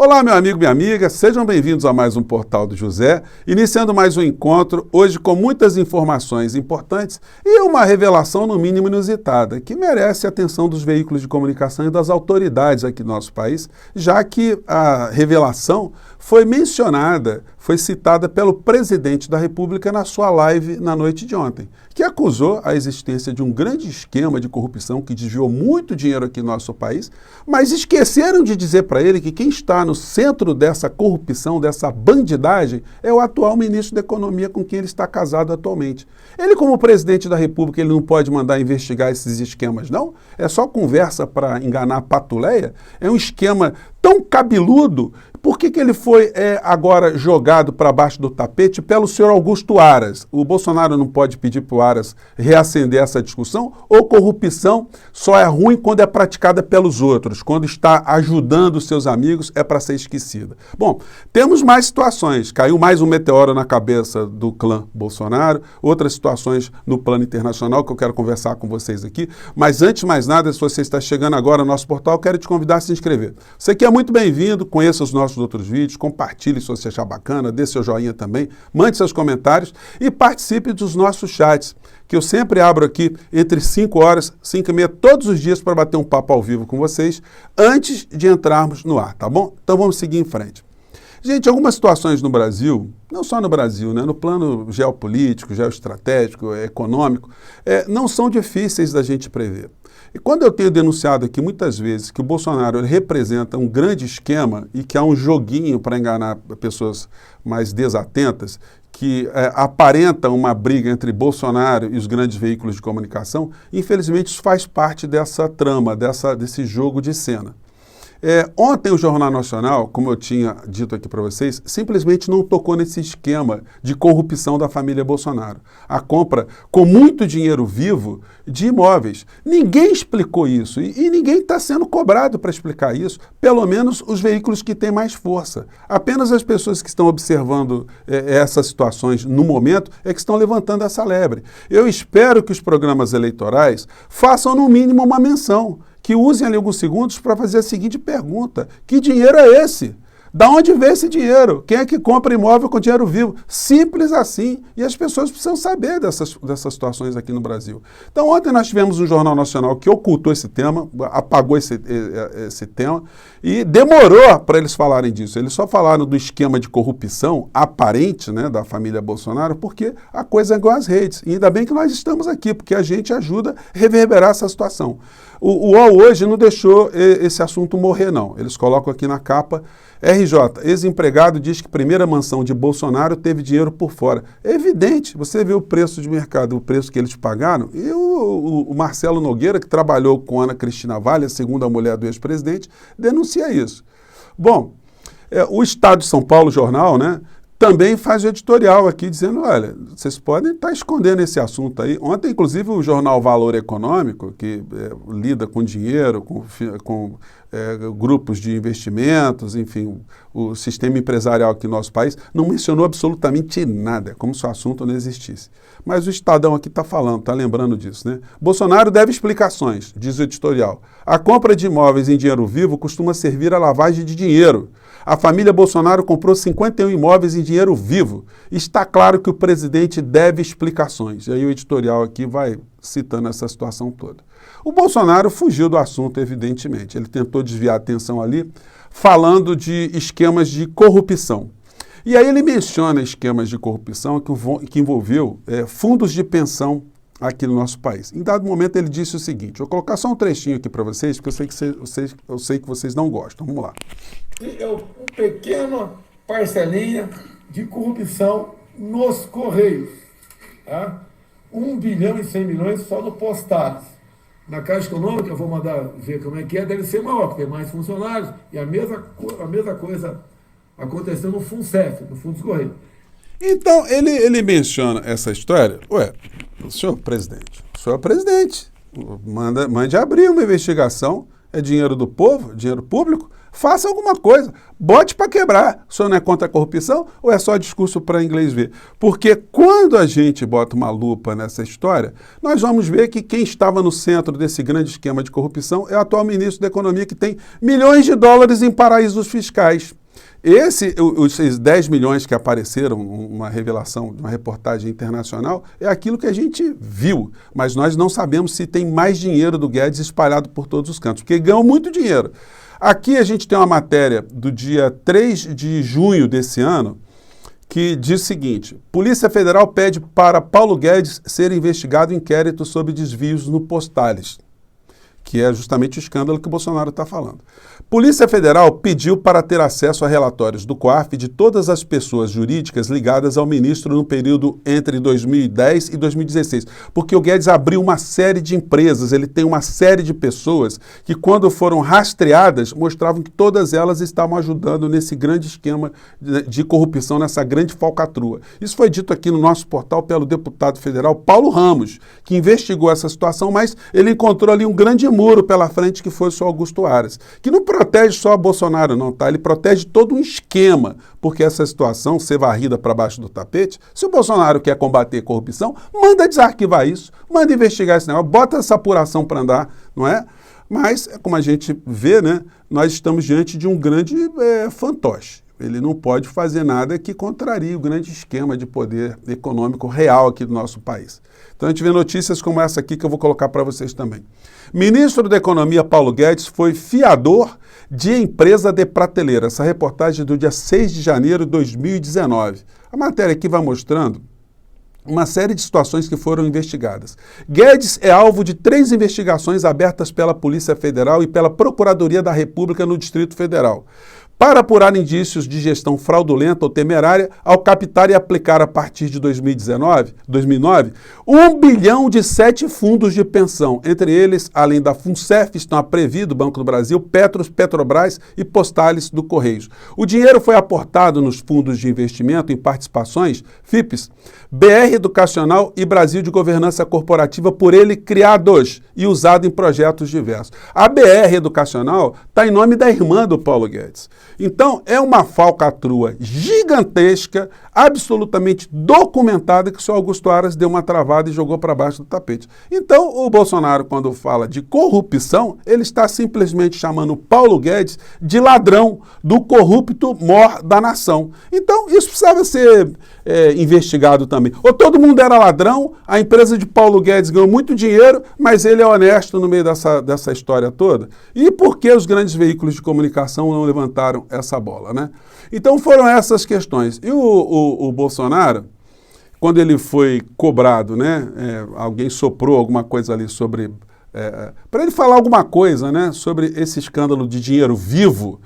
Olá, meu amigo, minha amiga, sejam bem-vindos a mais um Portal do José, iniciando mais um encontro, hoje com muitas informações importantes e uma revelação no mínimo inusitada, que merece a atenção dos veículos de comunicação e das autoridades aqui no nosso país, já que a revelação foi mencionada, foi citada pelo presidente da República na sua live na noite de ontem, que acusou a existência de um grande esquema de corrupção que desviou muito dinheiro aqui no nosso país, mas esqueceram de dizer para ele que quem está no centro dessa corrupção, dessa bandidagem, é o atual ministro da Economia com quem ele está casado atualmente. Ele, como presidente da República, ele não pode mandar investigar esses esquemas, não? É só conversa para enganar a patuleia? É um esquema tão cabeludo. Por que ele foi agora jogado para baixo do tapete pelo senhor Augusto Aras? O Bolsonaro não pode pedir para o Aras reacender essa discussão? Ou corrupção só é ruim quando é praticada pelos outros, quando está ajudando os seus amigos, é para ser esquecida? Bom, temos mais situações. Caiu mais um meteoro na cabeça do clã Bolsonaro, outras situações no plano internacional que eu quero conversar com vocês aqui. Mas antes de mais nada, se você está chegando agora no nosso portal, eu quero te convidar a se inscrever. Você que é muito bem-vindo, conheça os nossos outros vídeos, compartilhe se você achar bacana, dê seu joinha também, mande seus comentários e participe dos nossos chats, que eu sempre abro aqui entre 5 horas, 5 e meia, todos os dias para bater um papo ao vivo com vocês, antes de entrarmos no ar, tá bom? Então vamos seguir em frente. Gente, algumas situações no Brasil, não só no Brasil, né, no plano geopolítico, geoestratégico, econômico, não são difíceis da gente prever. E quando eu tenho denunciado aqui muitas vezes que o Bolsonaro representa um grande esquema e que há um joguinho para enganar pessoas mais desatentas, que aparenta uma briga entre Bolsonaro e os grandes veículos de comunicação, infelizmente isso faz parte dessa trama, desse jogo de cena. Ontem o Jornal Nacional, como eu tinha dito aqui para vocês, simplesmente não tocou nesse esquema de corrupção da família Bolsonaro. A compra com muito dinheiro vivo de imóveis. Ninguém explicou isso e ninguém está sendo cobrado para explicar isso, pelo menos os veículos que têm mais força. Apenas as pessoas que estão observando essas situações no momento é que estão levantando essa lebre. Eu espero que os programas eleitorais façam no mínimo uma menção, que usem ali alguns segundos para fazer a seguinte pergunta: que dinheiro é esse? Da onde vem esse dinheiro? Quem é que compra imóvel com dinheiro vivo? Simples assim. E as pessoas precisam saber dessas situações aqui no Brasil. Então, ontem nós tivemos um Jornal Nacional que ocultou esse tema, apagou esse tema e demorou para eles falarem disso. Eles só falaram do esquema de corrupção aparente, né, da família Bolsonaro, porque a coisa é igual às redes. E ainda bem que nós estamos aqui, porque a gente ajuda a reverberar essa situação. O UOL hoje não deixou esse assunto morrer, não. Eles colocam aqui na capa: RJ, ex-empregado diz que primeira mansão de Bolsonaro teve dinheiro por fora. É evidente, você vê o preço de mercado, o preço que eles pagaram, e o Marcelo Nogueira, que trabalhou com Ana Cristina Vale, a segunda mulher do ex-presidente, denuncia isso. Bom, o Estado de São Paulo, jornal, né, também faz o editorial aqui dizendo: olha, vocês podem estar escondendo esse assunto aí. Ontem, inclusive, o jornal Valor Econômico, que lida com dinheiro, com grupos de investimentos, enfim, o sistema empresarial aqui no nosso país, não mencionou absolutamente nada, como se o assunto não existisse. Mas o Estadão aqui está falando, está lembrando disso, né? Bolsonaro deve explicações, diz o editorial. A compra de imóveis em dinheiro vivo costuma servir à lavagem de dinheiro. A família Bolsonaro comprou 51 imóveis em dinheiro vivo. Está claro que o presidente deve explicações. E aí o editorial aqui vai citando essa situação toda. O Bolsonaro fugiu do assunto, evidentemente. Ele tentou desviar a atenção ali, falando de esquemas de corrupção. E aí ele menciona esquemas de corrupção que envolveu fundos de pensão aqui no nosso país. Em dado momento ele disse o seguinte: vou colocar só um trechinho aqui para vocês, porque eu sei que vocês não gostam. Vamos lá. É uma pequena parcelinha de corrupção nos Correios. Tá? 1 bilhão e 100 milhões só no Postales. Na Caixa Econômica, eu vou mandar ver como é que é, deve ser maior, porque tem mais funcionários, e a mesma coisa aconteceu no FUNCEF, no Fundo dos Correios. Então, ele menciona essa história. Ué, senhor presidente, mande abrir uma investigação, é dinheiro do povo, dinheiro público, Faça alguma coisa, bote para quebrar. O senhor não é contra a corrupção ou é só discurso para inglês ver? Porque quando a gente bota uma lupa nessa história, nós vamos ver que quem estava no centro desse grande esquema de corrupção é o atual ministro da Economia, que tem milhões de dólares em paraísos fiscais. Esses 10 milhões que apareceram, uma revelação, uma reportagem internacional, é aquilo que a gente viu, mas nós não sabemos se tem mais dinheiro do Guedes espalhado por todos os cantos, porque ganhou muito dinheiro. Aqui a gente tem uma matéria do dia 3 de junho desse ano, que diz o seguinte: Polícia Federal pede para Paulo Guedes ser investigado em inquérito sobre desvios no Postales, que é justamente o escândalo que o Bolsonaro está falando. Polícia Federal pediu para ter acesso a relatórios do COAF de todas as pessoas jurídicas ligadas ao ministro no período entre 2010 e 2016, porque o Guedes abriu uma série de empresas, ele tem uma série de pessoas que, quando foram rastreadas, mostravam que todas elas estavam ajudando nesse grande esquema de corrupção, nessa grande falcatrua. Isso foi dito aqui no nosso portal pelo deputado federal Paulo Ramos, que investigou essa situação, mas ele encontrou ali um grande muro pela frente, que foi o senhor Augusto Aras, que não protege só Bolsonaro não, tá? Ele protege todo um esquema, porque essa situação ser varrida para baixo do tapete, se o Bolsonaro quer combater a corrupção, manda desarquivar isso, manda investigar esse negócio, bota essa apuração para andar, não é? Mas, como a gente vê, né, nós estamos diante de um grande fantoche. Ele não pode fazer nada que contrarie o grande esquema de poder econômico real aqui do nosso país. Então a gente vê notícias como essa aqui que eu vou colocar para vocês também. Ministro da Economia Paulo Guedes foi fiador de empresa de prateleira. Essa reportagem é do dia 6 de janeiro de 2019. A matéria aqui vai mostrando uma série de situações que foram investigadas. Guedes é alvo de 3 investigações abertas pela Polícia Federal e pela Procuradoria da República no Distrito Federal, para apurar indícios de gestão fraudulenta ou temerária ao captar e aplicar a partir de 2009, 1 bilhão de 7 fundos de pensão. Entre eles, além da FUNCEF, estão a Previ, do Banco do Brasil, Petros, Petrobras e Postales do Correios. O dinheiro foi aportado nos fundos de investimento em participações, FIPs, BR Educacional e Brasil de Governança Corporativa, por ele criados e usado em projetos diversos. A BR Educacional está em nome da irmã do Paulo Guedes. Então, é uma falcatrua gigantesca, absolutamente documentada, que o senhor Augusto Aras deu uma travada e jogou para baixo do tapete. Então, o Bolsonaro, quando fala de corrupção, ele está simplesmente chamando Paulo Guedes de ladrão, do corrupto mor da nação. Então, isso precisava ser investigado também. Ou todo mundo era ladrão, a empresa de Paulo Guedes ganhou muito dinheiro, mas ele é honesto no meio dessa história toda. E por que os grandes veículos de comunicação não levantaram essa bola, né? Então foram essas questões. E o Bolsonaro, quando ele foi cobrado, né? Alguém soprou alguma coisa ali sobre... para ele falar alguma coisa, né, sobre esse escândalo de dinheiro vivo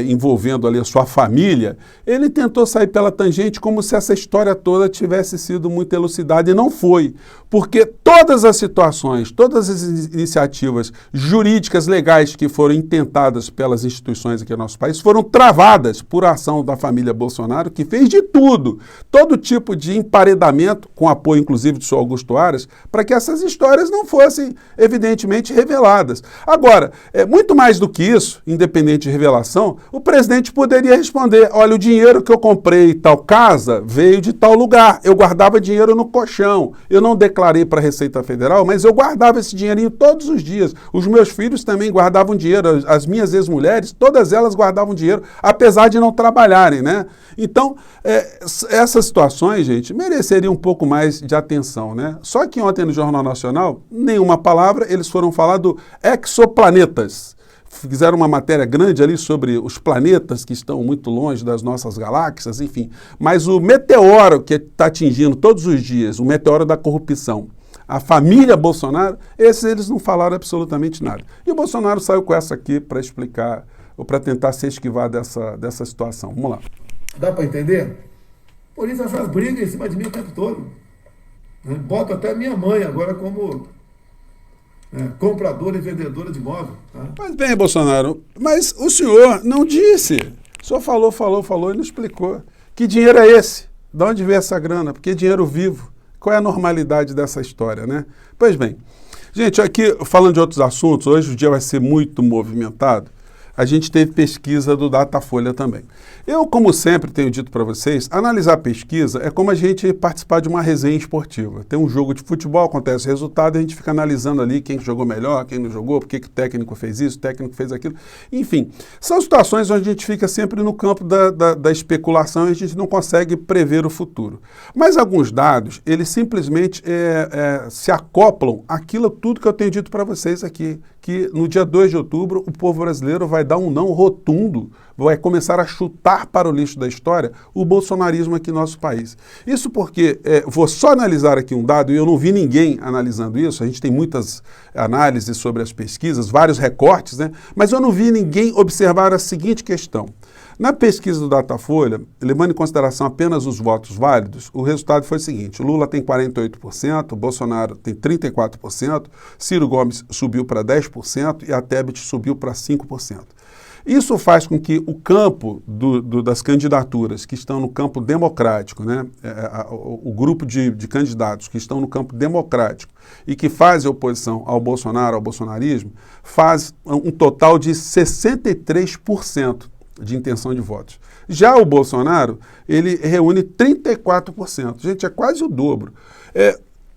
envolvendo ali a sua família, ele tentou sair pela tangente como se essa história toda tivesse sido muito elucidada, e não foi, porque todas as situações, todas as iniciativas jurídicas legais que foram intentadas pelas instituições aqui no nosso país foram travadas por ação da família Bolsonaro, que fez de tudo, todo tipo de emparedamento, com apoio inclusive do senhor Augusto Aras, para que essas histórias não fossem evidentemente reveladas. Agora, muito mais do que isso, independente de revelação, o presidente poderia responder: olha, o dinheiro que eu comprei tal casa veio de tal lugar, eu guardava dinheiro no colchão, eu não declarei para a Receita Federal, mas eu guardava esse dinheirinho todos os dias, os meus filhos também guardavam dinheiro, as minhas ex-mulheres, todas elas guardavam dinheiro, apesar de não trabalharem, né? Então, essas situações, gente, mereceriam um pouco mais de atenção, né? Só que ontem no Jornal Nacional, nenhuma palavra, eles foram falar do exoplanetas. Fizeram uma matéria grande ali sobre os planetas que estão muito longe das nossas galáxias, enfim. Mas o meteoro que está atingindo todos os dias, o meteoro da corrupção, a família Bolsonaro, esses eles não falaram absolutamente nada. E o Bolsonaro saiu com essa aqui para explicar, ou para tentar se esquivar dessa situação. Vamos lá. Dá para entender? Por isso essas brigas em cima de mim o tempo todo. Boto até minha mãe agora como compradora e vendedora de imóvel. Tá? Mas bem, Bolsonaro, mas o senhor não disse. O senhor falou e não explicou. Que dinheiro é esse? De onde veio essa grana? Porque dinheiro vivo. Qual é a normalidade dessa história, né? Pois bem, gente, aqui falando de outros assuntos, hoje o dia vai ser muito movimentado. a gente teve pesquisa do Datafolha também. Eu, como sempre tenho dito para vocês, analisar pesquisa é como a gente participar de uma resenha esportiva. Tem um jogo de futebol, acontece o resultado, a gente fica analisando ali quem jogou melhor, quem não jogou, por que o técnico fez isso, o técnico fez aquilo. Enfim, são situações onde a gente fica sempre no campo da especulação e a gente não consegue prever o futuro. Mas alguns dados, eles simplesmente se acoplam àquilo tudo que eu tenho dito para vocês aqui, que no dia 2 de outubro o povo brasileiro vai dar um não rotundo, vai começar a chutar para o lixo da história o bolsonarismo aqui no nosso país. Isso porque, vou só analisar aqui um dado, e eu não vi ninguém analisando isso, a gente tem muitas análises sobre as pesquisas, vários recortes, né? Mas eu não vi ninguém observar a seguinte questão. Na pesquisa do Datafolha, levando em consideração apenas os votos válidos, o resultado foi o seguinte: Lula tem 48%, Bolsonaro tem 34%, Ciro Gomes subiu para 10% e a Tebet subiu para 5%. Isso faz com que o campo das candidaturas que estão no campo democrático, né, o grupo de candidatos que estão no campo democrático e que fazem oposição ao Bolsonaro, ao bolsonarismo, faz um total de 63% de intenção de votos. Já o Bolsonaro, ele reúne 34%. Gente, é quase o dobro.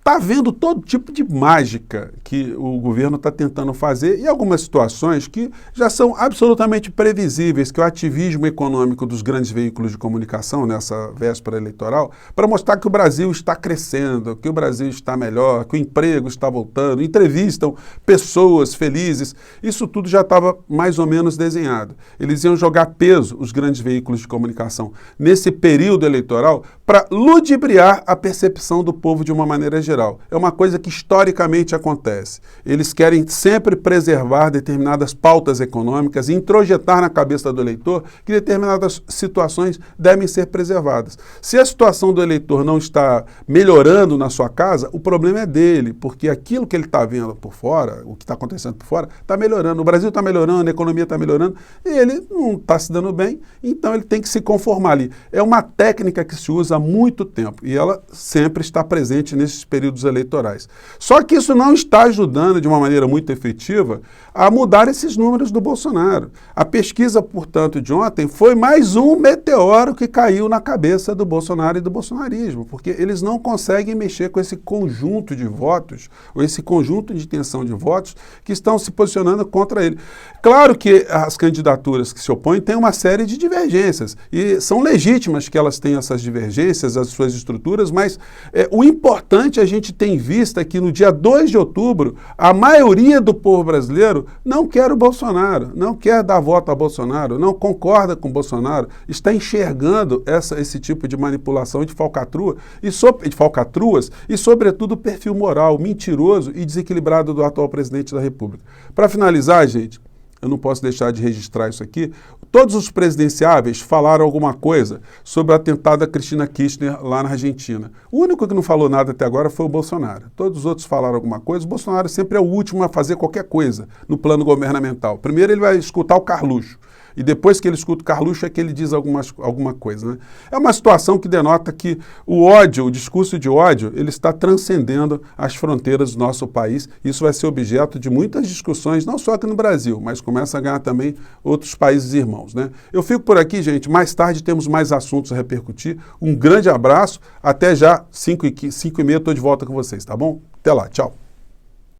Está havendo todo tipo de mágica que o governo está tentando fazer e algumas situações que já são absolutamente previsíveis, que o ativismo econômico dos grandes veículos de comunicação nessa véspera eleitoral, para mostrar que o Brasil está crescendo, que o Brasil está melhor, que o emprego está voltando, entrevistam pessoas felizes, isso tudo já estava mais ou menos desenhado. Eles iam jogar peso, os grandes veículos de comunicação, nesse período eleitoral para ludibriar a percepção do povo de uma maneira geral. É uma coisa que historicamente acontece. Eles querem sempre preservar determinadas pautas econômicas e introjetar na cabeça do eleitor que determinadas situações devem ser preservadas. Se a situação do eleitor não está melhorando na sua casa, o problema é dele, porque aquilo que ele está vendo por fora, o que está acontecendo por fora, está melhorando. O Brasil está melhorando, a economia está melhorando, e ele não está se dando bem, então ele tem que se conformar ali. É uma técnica que se usa há muito tempo e ela sempre está presente nesses períodos eleitorais. Só que isso não está ajudando de uma maneira muito efetiva a mudar esses números do Bolsonaro. A pesquisa, portanto, de ontem foi mais um meteoro que caiu na cabeça do Bolsonaro e do bolsonarismo, porque eles não conseguem mexer com esse conjunto de votos, ou esse conjunto de intenção de votos que estão se posicionando contra ele. Claro que as candidaturas que se opõem têm uma série de divergências, e são legítimas que elas tenham essas divergências, as suas estruturas, mas o importante a gente tem em vista que no dia 2 de outubro, a maioria do povo brasileiro não quer o Bolsonaro, não quer dar voto a Bolsonaro, não concorda com o Bolsonaro, está enxergando esse tipo de manipulação de falcatrua de falcatruas e, sobretudo, o perfil moral mentiroso e desequilibrado do atual presidente da República. Para finalizar, gente, eu não posso deixar de registrar isso aqui, todos os presidenciáveis falaram alguma coisa sobre o atentado da Cristina Kirchner lá na Argentina. O único que não falou nada até agora foi o Bolsonaro. Todos os outros falaram alguma coisa. O Bolsonaro sempre é o último a fazer qualquer coisa no plano governamental. Primeiro ele vai escutar o Carluxo. E depois que ele escuta o Carluxo é que ele diz alguma coisa, né? É uma situação que denota que o ódio, o discurso de ódio, ele está transcendendo as fronteiras do nosso país. Isso vai ser objeto de muitas discussões, não só aqui no Brasil, mas começa a ganhar também outros países irmãos, né? Eu fico por aqui, gente. Mais tarde temos mais assuntos a repercutir. Um grande abraço. Até já, 5h30, estou de volta com vocês, tá bom? Até lá, tchau.